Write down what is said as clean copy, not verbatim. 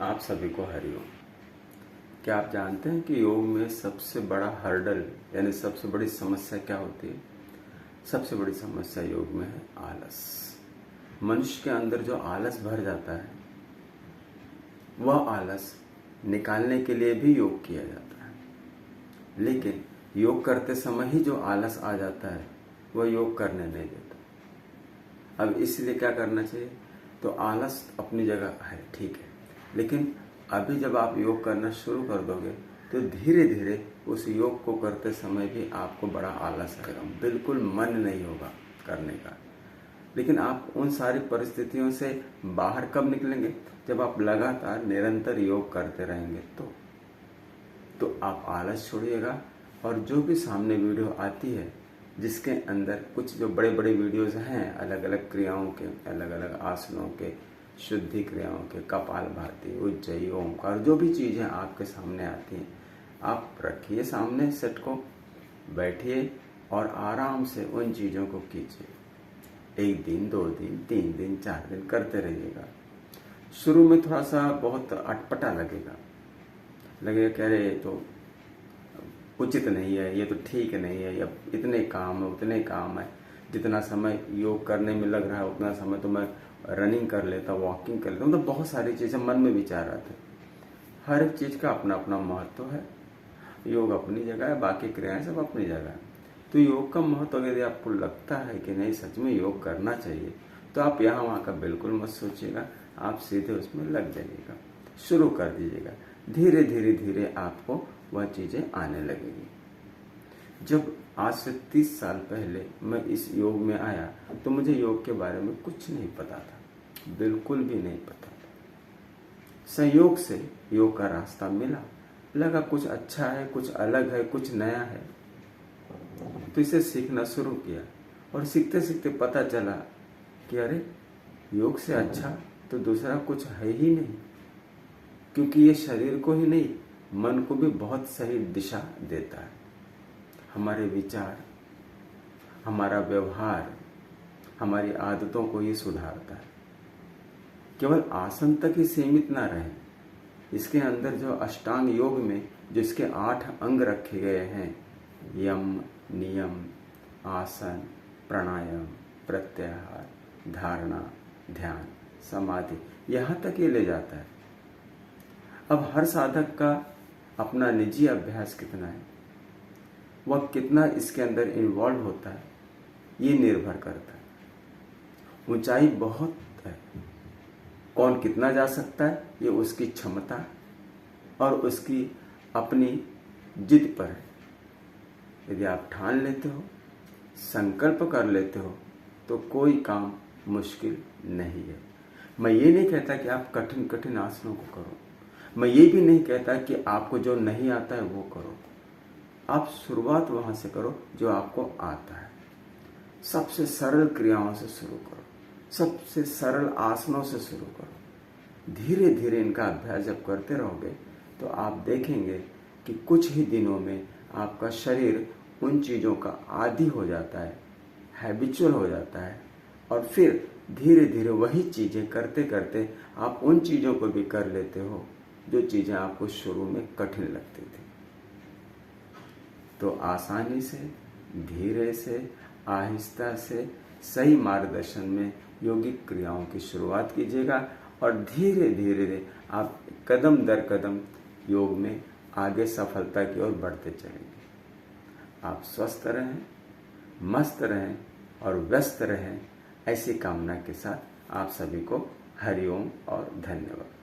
आप सभी को हरिओम। क्या आप जानते हैं कि योग में सबसे बड़ा हर्डल यानी सबसे बड़ी समस्या क्या होती है? सबसे बड़ी समस्या योग में है आलस। मनुष्य के अंदर जो आलस भर जाता है वह आलस निकालने के लिए भी योग किया जाता है, लेकिन योग करते समय ही जो आलस आ जाता है वह योग करने नहीं देता। अब इसलिए क्या करना चाहिए? तो आलस अपनी जगह है, ठीक है, लेकिन अभी जब आप योग करना शुरू कर दोगे तो धीरे धीरे उस योग को करते समय भी आपको बड़ा आलस आएगा, बिल्कुल मन नहीं होगा करने का। लेकिन आप उन सारी परिस्थितियों से बाहर कब निकलेंगे? जब आप लगातार निरंतर योग करते रहेंगे तो आप आलस छोड़िएगा। और जो भी सामने वीडियो आती है जिसके अंदर कुछ जो बड़े बड़े वीडियोस हैं अलग अलग क्रियाओं के, अलग अलग आसनों के, शुद्धि क्रियाओं के, कपालभाति, उज्जयी, ओंकार, जो भी चीज़ें आपके सामने आती हैं आप रखिए सामने सेट को, बैठिए और आराम से उन चीज़ों को कीजिए। 1 दिन, 2 दिन, 3 दिन, 4 दिन करते रहिएगा। शुरू में थोड़ा सा बहुत अटपटा लगेगा कि अरे ये तो उचित नहीं है, ये तो ठीक नहीं है, अब इतने काम है, उतने काम है, जितना समय योग करने में लग रहा है उतना समय तो मैं रनिंग कर लेता, वॉकिंग कर लेता हूँ। तो बहुत सारी चीज़ें मन में विचार आते हैं। हर एक चीज़ का अपना अपना महत्व है। योग अपनी जगह है, बाकी क्रियाएं सब अपनी जगह है। तो योग का महत्व यदि आपको लगता है कि नहीं सच में योग करना चाहिए तो आप यहाँ वहाँ का बिल्कुल मत सोचिएगा, आप सीधे उसमें लग जाइएगा, शुरू कर दीजिएगा। धीरे धीरे धीरे आपको वह चीज़ें आने लगेगी। जब आज से 30 साल पहले मैं इस योग में आया तो मुझे योग के बारे में कुछ नहीं पता था, बिल्कुल भी नहीं पता था। संयोग से योग का रास्ता मिला, लगा कुछ अच्छा है, कुछ अलग है, कुछ नया है, तो इसे सीखना शुरू किया। और सीखते सीखते पता चला कि अरे योग से अच्छा तो दूसरा कुछ है ही नहीं, क्योंकि ये शरीर को ही नहीं मन को भी बहुत सही दिशा देता है। हमारे विचार, हमारा व्यवहार, हमारी आदतों को ये सुधारता है। केवल आसन तक ही सीमित ना रहे, इसके अंदर जो अष्टांग योग में जिसके 8 अंग रखे गए हैं, यम, नियम, आसन, प्राणायाम, प्रत्याहार, धारणा, ध्यान, समाधि, यहाँ तक ये ले जाता है। अब हर साधक का अपना निजी अभ्यास कितना है, वह कितना इसके अंदर इन्वॉल्व होता है, ये निर्भर करता है। ऊंचाई बहुत है, कौन कितना जा सकता है ये उसकी क्षमता और उसकी अपनी जिद पर है। यदि आप ठान लेते हो, संकल्प कर लेते हो तो कोई काम मुश्किल नहीं है। मैं ये नहीं कहता कि आप कठिन कठिन आसनों को करो, मैं ये भी नहीं कहता कि आपको जो नहीं आता है वो करो। आप शुरुआत वहां से करो जो आपको आता है। सबसे सरल क्रियाओं से शुरू करो, सबसे सरल आसनों से शुरू करो। धीरे धीरे इनका अभ्यास जब करते रहोगे तो आप देखेंगे कि कुछ ही दिनों में आपका शरीर उन चीज़ों का आदी हो जाता है, हैबिचुअल हो जाता है, और फिर धीरे धीरे वही चीज़ें करते करते आप उन चीज़ों को भी कर लेते हो जो चीज़ें आपको शुरू में कठिन लगती थी। तो आसानी से, धीरे से, आहिस्ता से, सही मार्गदर्शन में योगिक क्रियाओं की शुरुआत कीजिएगा और धीरे धीरे आप कदम दर कदम योग में आगे सफलता की ओर बढ़ते चलेंगे। आप स्वस्थ रहें, मस्त रहें और व्यस्त रहें, ऐसी कामना के साथ आप सभी को हरिओम और धन्यवाद।